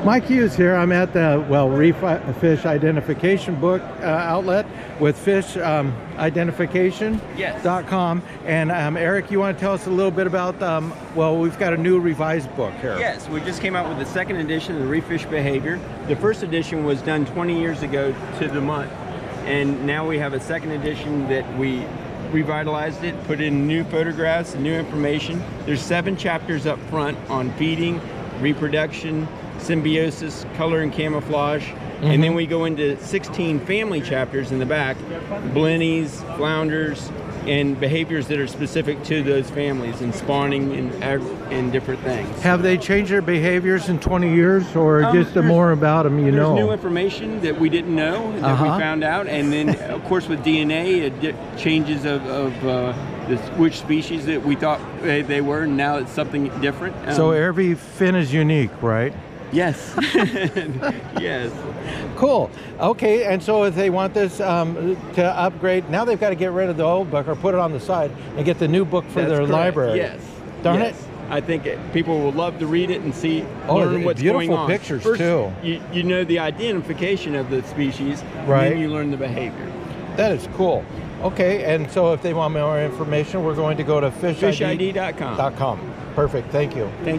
Mike Hughes here. I'm at the, well, Reef Fish Identification book outlet with fish identification.com. And Eric, you want to tell us a little bit about, well, we've got a new revised book here. Yes, we just came out with the second edition of the Reef Fish Behavior. The first edition was done 20 years ago to the month. And now we have a second edition that we revitalized it, put in new photographs and new information. There's 7 chapters up front on feeding, reproduction, symbiosis, color and camouflage, and then we go into 16 family chapters in the back, blennies, flounders, and behaviors that are specific to those families, and spawning and different things. Have they changed their behaviors in 20 years, or just more about them, you know? There's new information that we didn't know that we found out, and then of course with DNA, changes of which species that we thought they were, and now it's something different. So every fin is unique, right? Yes. Yes. Cool. Okay, and so if they want this to upgrade, now they've got to get rid of the old book or put it on the side and get the new book for their library. Yes. Darn it. I think people will love to read it and learn what's going on. Beautiful pictures First, too. You know the identification of the species, right? And then you learn the behavior. That is cool. Okay, and so if they want more information, we're going to go to fishid.com. Perfect. Thank you. Thank you.